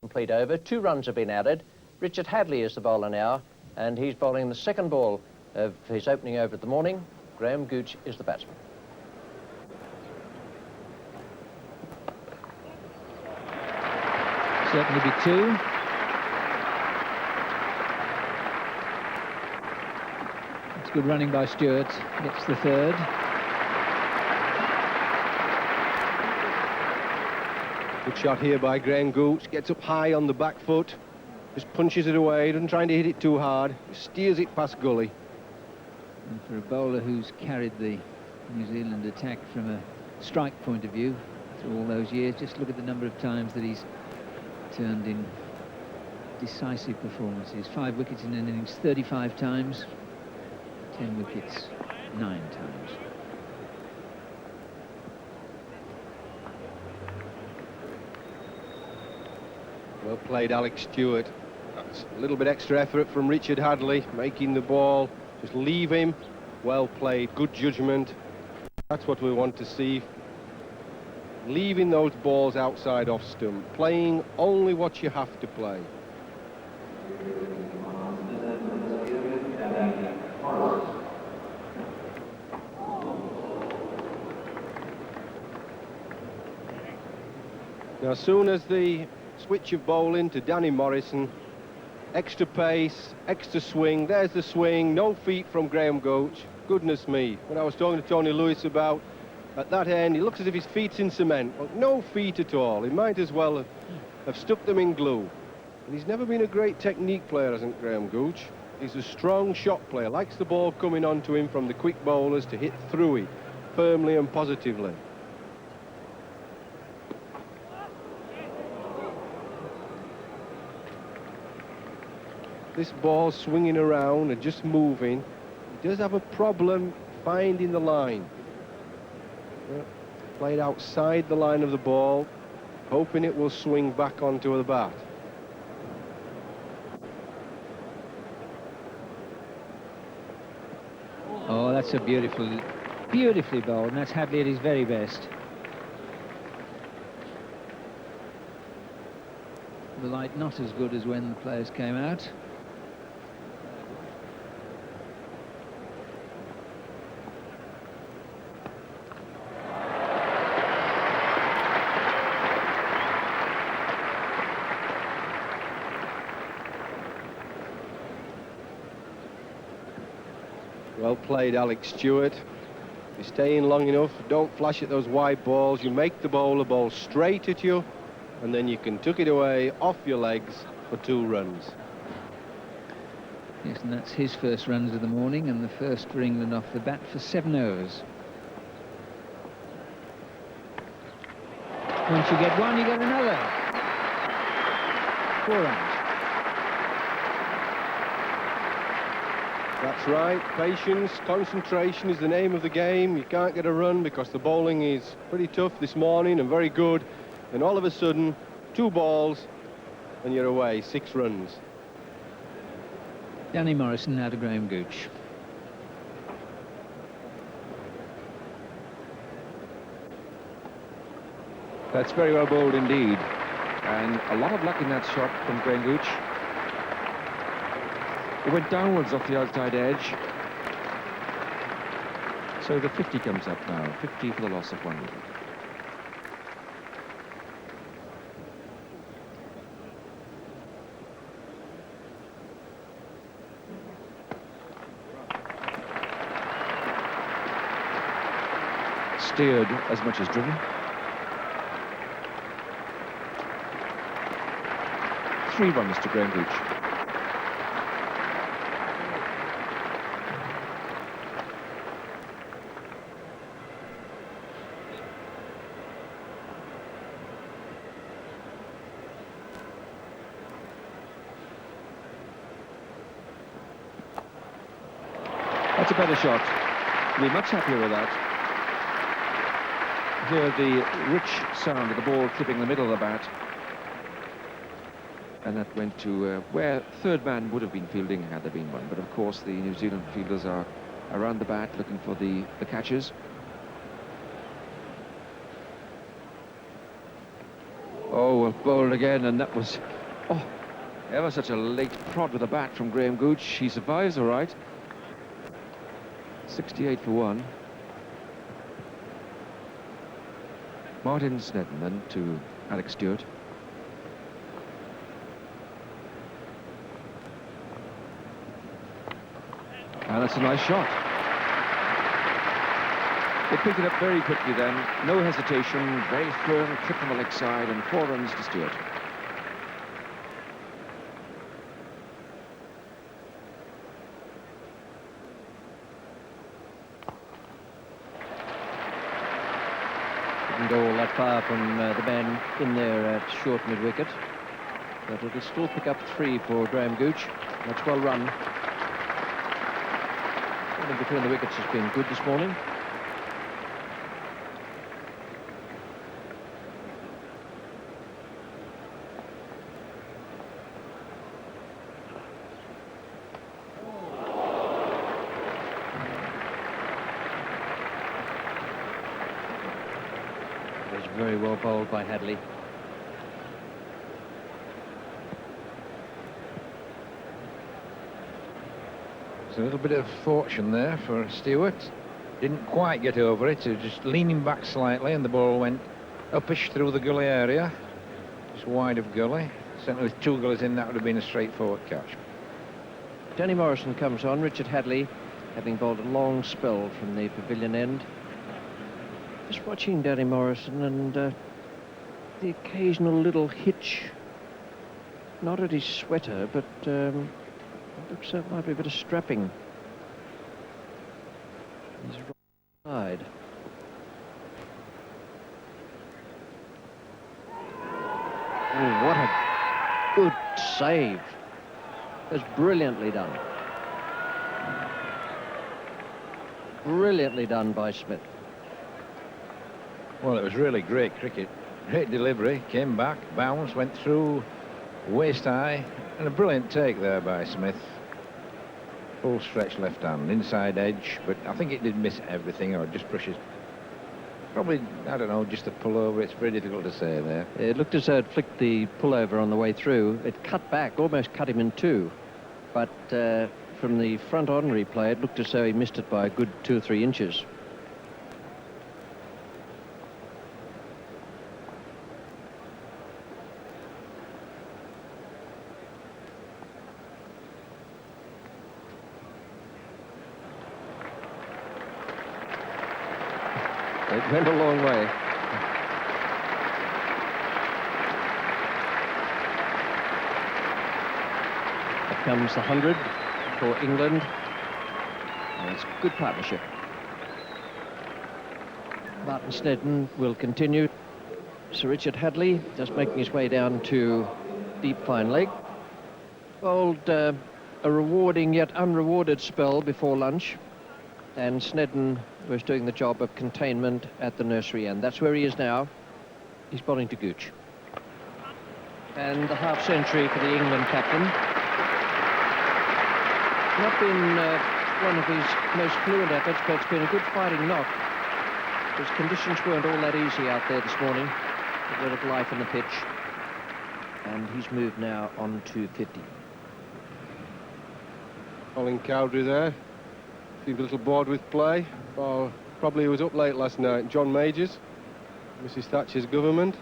complete over. 2 runs have been added. Richard Hadley is the bowler now, and he's bowling the second ball of his opening over of the morning. Graham Gooch is the batsman. Certainly be 2. It's good running by Stewart. Gets the 3rd. Good shot here by Graham Gooch. Gets up high on the back foot. Just punches it away. Doesn't try to hit it too hard. Steers it past gully. And for a bowler who's carried the New Zealand attack from a strike point of view through all those years, just look at the number of times that he's turned in decisive performances. 5 wickets in an innings 35 times, 10 wickets 9 times. Well played, Alex Stewart. That's a little bit extra effort from Richard Hadley, making the ball. Just leave him. Well played, good judgment. That's what we want to see. Leaving those balls outside off stump, playing only what you have to play. Now, as soon as the switch of bowling to Danny Morrison, extra pace, extra swing, there's the swing, no feet from Graham Gooch. Goodness me, when I was talking to Tony Lewis about at that end, he looks as if his feet's in cement. Well, no feet at all. He might as well have stuck them in glue. And he's never been a great technique player, hasn't Graham Gooch? He's a strong shot player, likes the ball coming onto him from the quick bowlers to hit through it firmly and positively. This ball swinging around and just moving, he does have a problem finding the line. Played outside the line of the ball, hoping it will swing back onto the bat. Oh, that's a beautifully bowled, and that's Hadley at his very best. The light not as good as when the players came out. Well played, Alex Stewart. If you stay in long enough, don't flash at those wide balls. You make the bowler bowl straight at you, and then you can tuck it away off your legs for 2 runs. Yes, and that's his first runs of the morning, and the first for England off the bat for 7 overs. Once you get one, you get another. 4 runs. That's right, patience, concentration is the name of the game. You can't get a run because the bowling is pretty tough this morning and very good. And all of a sudden, 2 balls and you're away, 6 runs. Danny Morrison now to Graham Gooch. That's very well bowled indeed. And a lot of luck in that shot from Graham Gooch. It went downwards off the outside edge. So the 50 comes up now. 50 for the loss of 1 wicket. Steered as much as driven. 3 runs to Graham Gooch. That's a better shot. We'll be much happier with that. Hear the rich sound of the ball clipping the middle of the bat. And that went to where third man would have been fielding had there been one. But of course the New Zealand fielders are around the bat looking for the catches. Oh, well bowled again, and that was Oh, ever such a late prod with a bat from Graham Gooch. He survives all right. 68 for 1. Martin Snedden then to Alex Stewart. And that's a nice shot. They picked it up very quickly then. No hesitation, very firm, clip on the leg side, and 4 runs to Stewart. Didn't go all that far from the man in there at short mid-wicket. But it'll still pick up 3 for Graham Gooch. That's well run. I think between the wickets has been good this morning. It was very well bowled by Hadley. A little bit of fortune there for Stewart. Didn't quite get over it. He was just leaning back slightly and the ball went uppish through the gully area. Just wide of gully. Certainly with 2 gullies in, that would have been a straightforward catch. Danny Morrison comes on. Richard Hadley, having bowled a long spell from the pavilion end. Just watching Danny Morrison and the occasional little hitch. Not at his sweater, but looks like might be a bit of strapping. His right side. Oh, what a good save. That's brilliantly done. Brilliantly done by Smith. Well, it was really great cricket. Great delivery. Came back, bounced, went through, waist high, and a brilliant take there by Smith. Full stretch left hand, inside edge, but I think it did miss everything, or just brushes. Probably, I don't know, just a pull over. It's very difficult to say there. It looked as though it flicked the pullover on the way through. It cut back, almost cut him in 2. But from the front on replay, it looked as though he missed it by a good 2 or 3 inches. It went a long way. Here comes the 100 for England. And it's a good partnership. Martin Snedden will continue. Sir Richard Hadley just making his way down to deep fine leg. Bowled a rewarding yet unrewarded spell before lunch. And Snedden was doing the job of containment at the nursery end. That's where he is now. He's bowling to Gooch. And the half century for the England captain. Not been one of his most fluent efforts, but it's been a good fighting knock. Because conditions weren't all that easy out there this morning. A bit of life in the pitch. And he's moved now on to 50. Colin Cowdery there. Seemed a little bored with play. Oh, probably he was up late last night. John Majors, Mrs. Thatcher's government.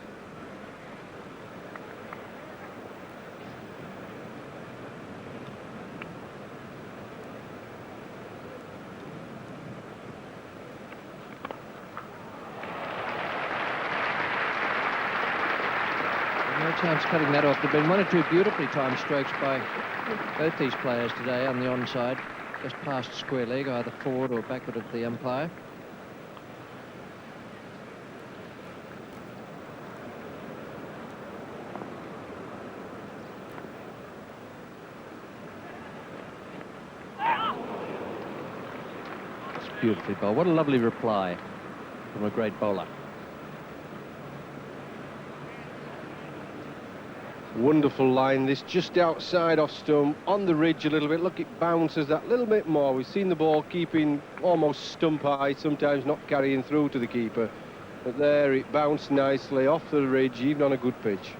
No chance cutting that off. There have been 1 or 2 beautifully timed strokes by both these players today on the onside. Just past square leg, either forward or backward of the umpire. It's beautifully bowled. What a lovely reply from a great bowler. Wonderful line, this just outside off stump, on the ridge a little bit. Look, it bounces that little bit more. We've seen the ball keeping almost stump high, sometimes not carrying through to the keeper. But there, it bounced nicely off the ridge, even on a good pitch.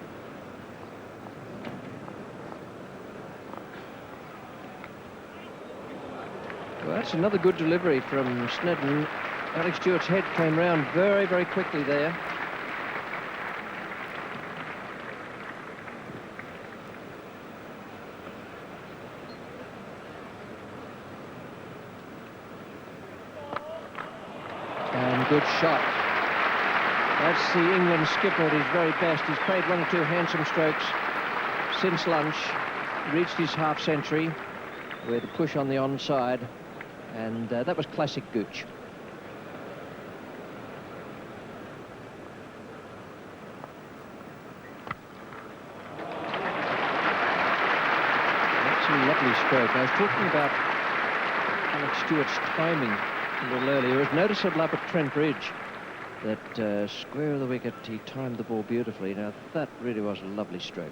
Well, that's another good delivery from Snedden. Alex Stewart's head came round very, very quickly there. And good shot. That's the England skipper at his very best. He's played 1 or 2 handsome strokes since lunch. Reached his half century with a push on the onside, and that was classic Gooch. That's a lovely stroke. I was talking about Alex Stewart's timing a little earlier. It was noticeable up at Trent Bridge that square of the wicket, he timed the ball beautifully. Now, that really was a lovely stroke.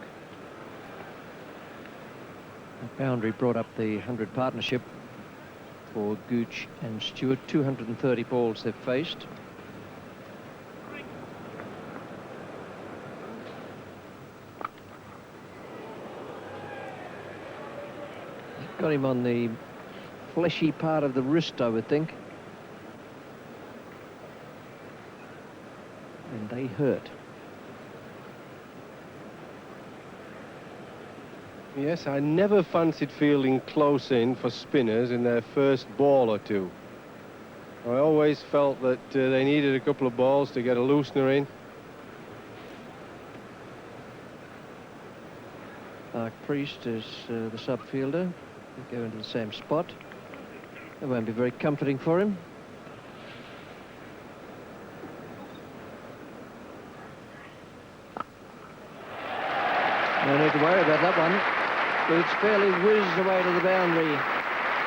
The boundary brought up the 100 partnership for Gooch and Stewart. 230 balls they've faced. Got him on the fleshy part of the wrist, I would think. And they hurt. Yes, I never fancied fielding close in for spinners in their first ball or two. I always felt that they needed a couple of balls to get a loosener in. Mark Priest is the sub-fielder. They go into the same spot. It won't be very comforting for him. No need to worry about that one. It's fairly whizzed away to the boundary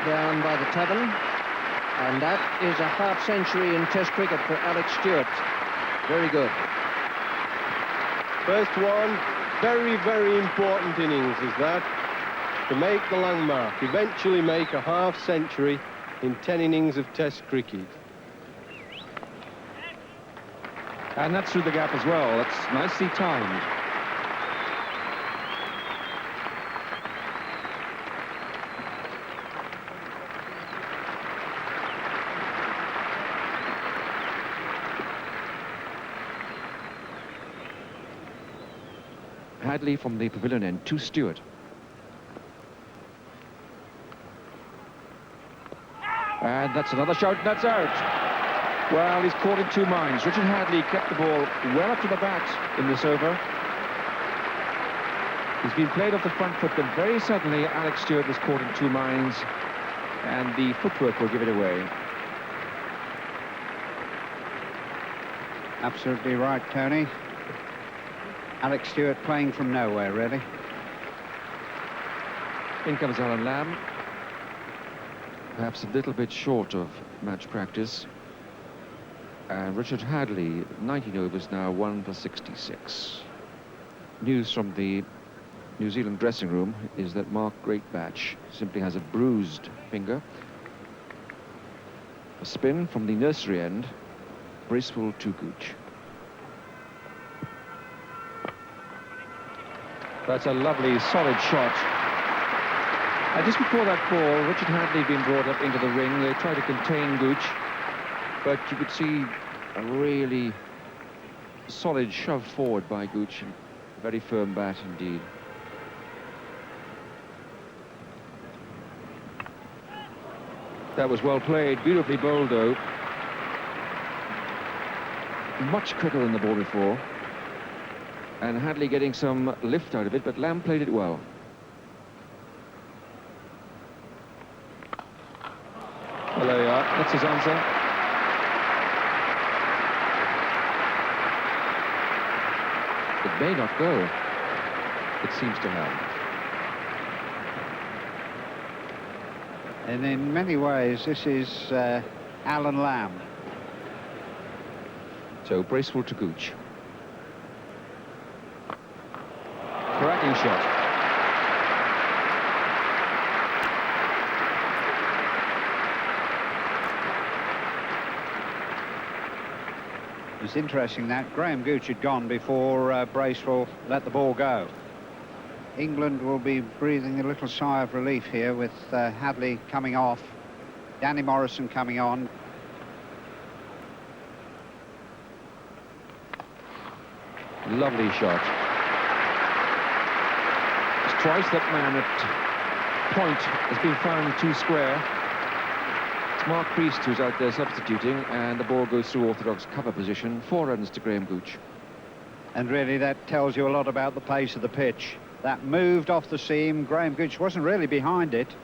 down by the tavern. And that is a half century in Test cricket for Alex Stewart. Very good. First one, very, very important innings is that. To make the landmark, eventually make a half century in 10 innings of Test cricket. And that's through the gap as well. That's nicely timed. Hadley from the pavilion end to Stewart. And that's another shot, that's out. Well, he's caught in 2 minds. Richard Hadley kept the ball well up to the bat in this over. He's been played off the front foot, but very suddenly Alex Stewart was caught in 2 minds, and the footwork will give it away. Absolutely right, Tony. Alex Stewart playing from nowhere, really. In comes Alan Lamb. Perhaps a little bit short of match practice. And Richard Hadley, 19 overs now, 1 for 66. News from the New Zealand dressing room is that Mark Greatbatch simply has a bruised finger. A spin from the nursery end, Bracewell to Gooch. That's a lovely, solid shot. And just before that ball, Richard Hadley being brought up into the ring. They tried to contain Gooch, but you could see a really solid shove forward by Gooch. Very firm bat indeed. That was well played, beautifully bowled though. Much quicker than the ball before. And Hadley getting some lift out of it, but Lamb played it well. Well, there you are. That's his answer. It may not go. It seems to have. And in many ways, this is Alan Lamb. So Bracewell to Gooch. Cracking shot. It's interesting that Graham Gooch had gone before Bracewell let the ball go. England will be breathing a little sigh of relief here with Hadley coming off. Danny Morrison coming on. Lovely shot. It's twice that man at point has been found too square. It's Mark Priest who's out there substituting, and the ball goes through orthodox cover position. 4 runs to Graham Gooch. And really that tells you a lot about the pace of the pitch. That moved off the seam. Graham Gooch wasn't really behind it.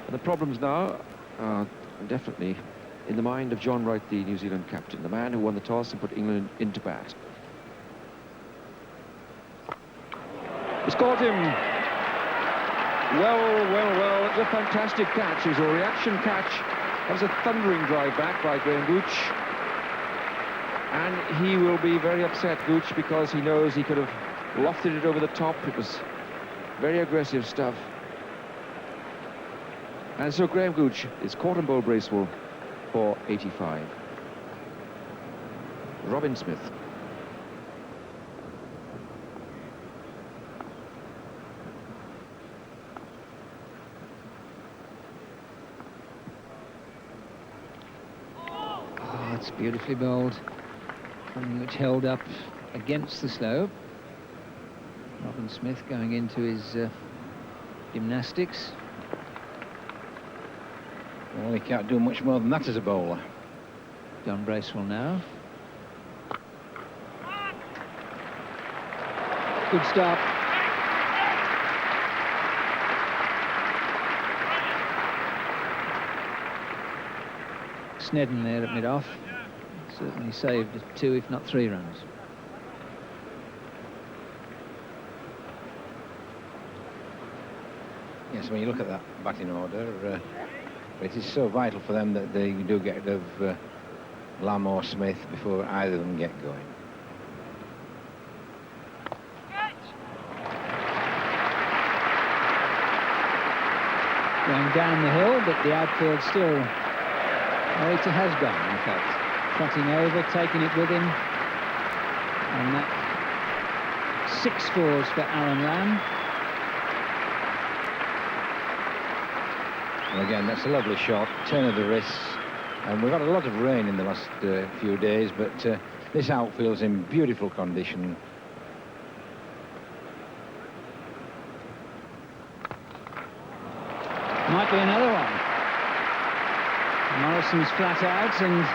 And the problems now are definitely in the mind of John Wright, the New Zealand captain, the man who won the toss and put England into bat. It's caught him. Well. It's a fantastic catch. It was a reaction catch. That was a thundering drive back by Graham Gooch. And he will be very upset, Gooch, because he knows he could have lofted it over the top. It was very aggressive stuff. And so Graham Gooch is caught and bowled Bracewell for 85. Robin Smith. Oh, it's beautifully bowled. Something which held up against the slope. Robin Smith going into his gymnastics. Well, he can't do much more than that as a bowler. John Bracewell now. Good stop. Snedden there at mid-off. Certainly saved 2, if not 3 runs. Yes, when you look at that batting order, it is so vital for them that they do get rid of Lamb or Smith before either of them get going. Going down the hill, but the outfield still... Oh, it has gone, in fact. Trotting over, taking it with him. And that 6 fours for Alan Lamb. And again, that's a lovely shot, turn of the wrists. And we've got a lot of rain in the last few days, but this outfield's in beautiful condition. Might be another one. Morrison's flat out, and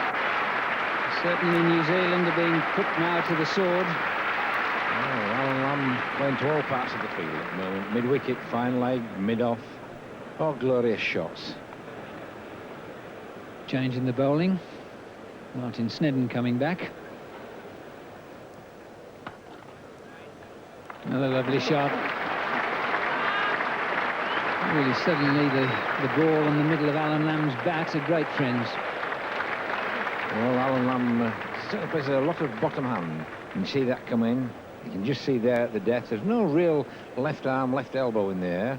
certainly New Zealand are being put now to the sword. Oh, Alan Lamb playing to all parts of the field at the moment. Mid-wicket, fine leg, mid-off. Oh, glorious shots. Change in the bowling. Martin Snedden coming back. Another lovely shot. Really, suddenly the ball in the middle of Alan Lamb's bat are great friends. Well, Alan Lamb certainly plays a lot of bottom hand. You can see that come in. You can just see there at the death. There's no real left arm, left elbow in the air.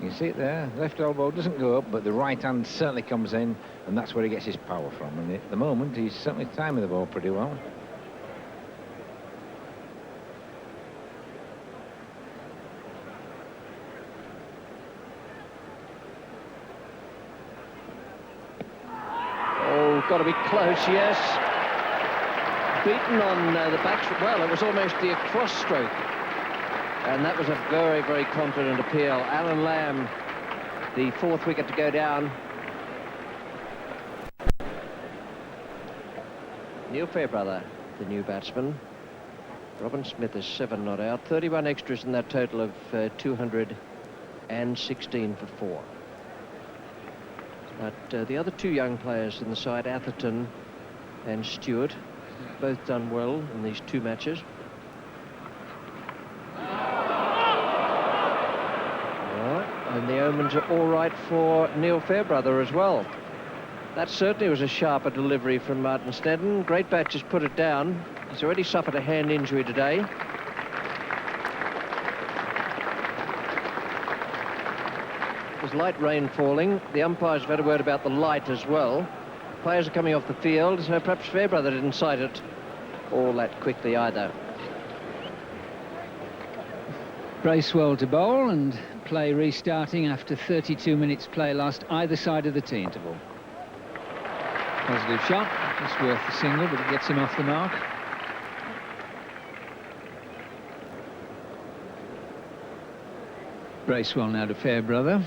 You can see it there. Left elbow doesn't go up, but the right hand certainly comes in, and that's where he gets his power from. And at the moment, he's certainly timing the ball pretty well. Oh, got to be close, yes. Beaten on the back. Well, it was almost the across stroke. And that was a very, very confident appeal. Alan Lamb, the 4th wicket to go down. Neil Fairbrother, the new batsman. Robin Smith is 7 not out. 31 extras in that total of 216 for 4. But the other 2 young players in the side, Atherton and Stewart, both done well in these 2 matches. And the omens are all right for Neil Fairbrother as well. That certainly was a sharper delivery from Martin Snedden. Great bat just put it down. He's already suffered a hand injury today. There's light rain falling. The umpires have had a word about the light as well. Players are coming off the field, so perhaps Fairbrother didn't sight it all that quickly either. Bracewell to bowl, and play restarting after 32 minutes play lost either side of the tee interval. Positive shot, just worth the single, but it gets him off the mark. Bracewell now to Fairbrother.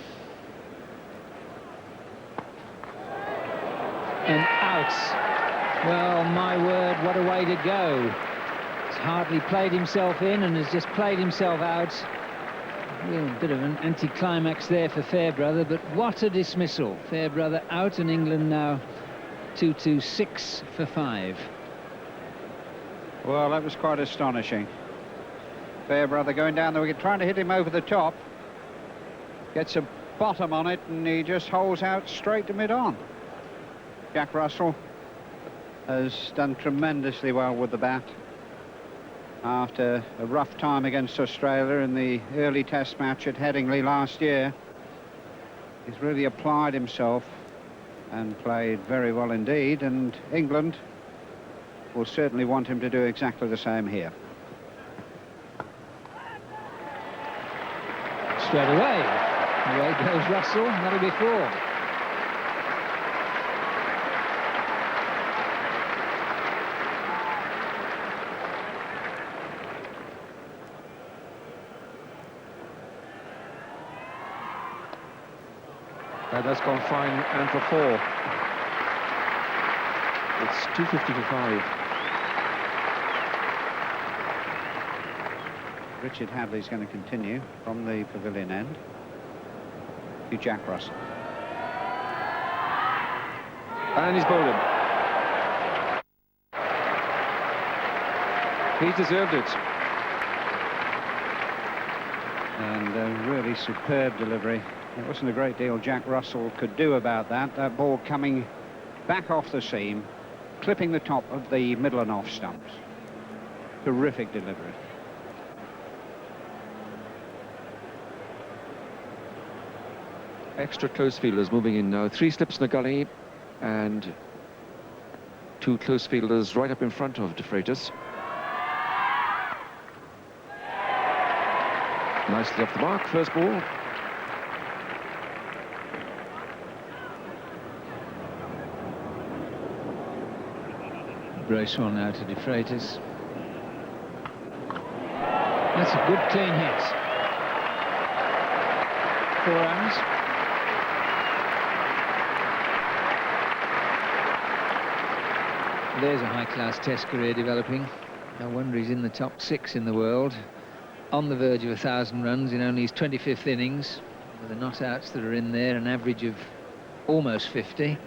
And out. Well, my word, what a way to go. He's hardly played himself in and has just played himself out. A real bit of an anticlimax there for Fairbrother, but what a dismissal. Fairbrother out, and England now 2-2-6 for 5. Well, that was quite astonishing. Fairbrother going down the wicket, trying to hit him over the top. Gets a bottom on it, and he just holds out straight to mid-on. Jack Russell has done tremendously well with the bat. After a rough time against Australia in the early test match at Headingley last year, he's really applied himself and played very well indeed, and England will certainly want him to do exactly the same here. Straight away. Away goes Russell, and that'll be 4. That's gone fine, and for 4. It's 250 for 5. Richard Hadley's going to continue from the pavilion end to Jack Russell. And he's bowled him. He's deserved it. And a really superb delivery. There wasn't a great deal Jack Russell could do about that. That ball coming back off the seam, clipping the top of the middle and off stumps. Terrific delivery. Extra close fielders moving in now. 3 slips in the gully and 2 close fielders right up in front of De Freitas. Nicely off the mark, first ball. Bracewell now to De Freitas. That's a good clean hit. 4 runs. There's a high-class test career developing. No wonder he's in the top 6 in the world. On the verge of 1,000 runs in only his 25th innings. With the not-outs that are in there, an average of almost 50.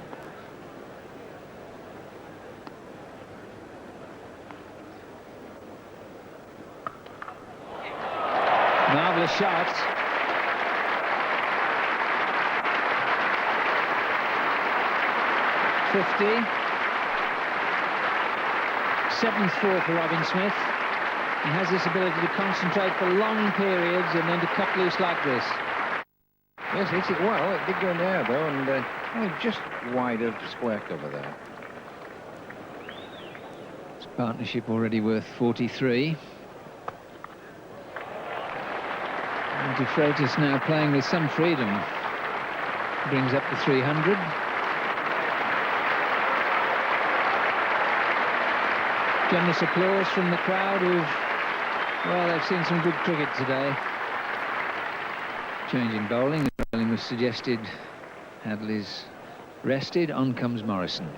Marvellous shot. .50. 7th 4 for Robin Smith. He has this ability to concentrate for long periods and then to cut loose like this. Yes, hit it well. It did go in there, though, and only just wide of square cover there. It's partnership already worth 43. And De Freitas now playing with some freedom. Brings up to 300. Generous applause from the crowd who've, well, they've seen some good cricket today. Changing bowling. Bowling was suggested. Hadley's rested. On comes Morrison.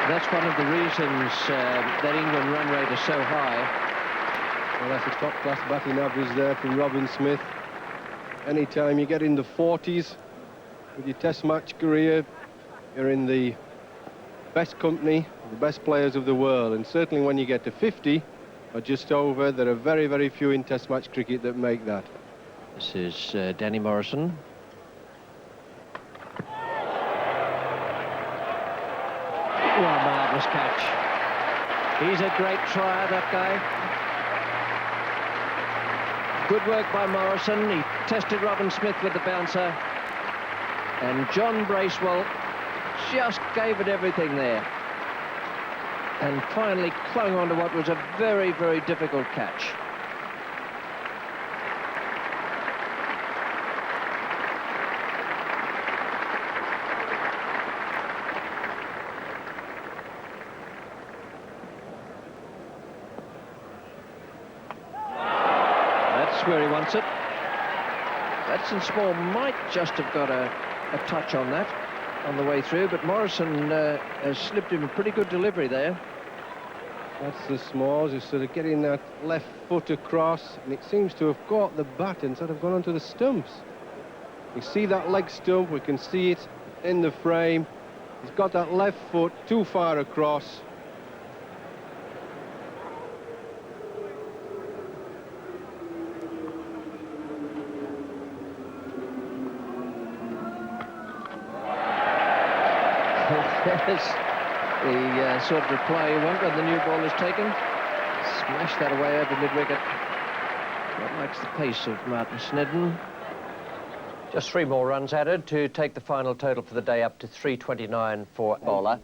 That's one of the reasons that England run rate is so high. Well, that's a top-class batting average there from Robin Smith. Anytime you get in the 40s with your test match career, you're in the best company, the best players of the world. And certainly when you get to 50 or just over, there are very, very few in test match cricket that make that. This is Danny Morrison. Oh, a marvellous catch. He's a great trier, that guy. Good work by Morrison. He tested Robin Smith with the bouncer. And John Bracewell just gave it everything there. and finally clung on to what was a very, very difficult catch. That's where he wants it. Batson Small might just have got a touch on that on the way through, but Morrison has slipped him a pretty good delivery there. That's the Smalls, who's sort of getting that left foot across, and it seems to have caught the bat and sort of gone onto the stumps. You see that leg stump, we can see it in the frame. He's got that left foot too far across. There's the sort of reply you want when the new ball is taken. Smash that away over mid-wicket. That likes the pace of Martin Snedden. Just 3 more runs added to take the final total for the day up to 329 for bowler.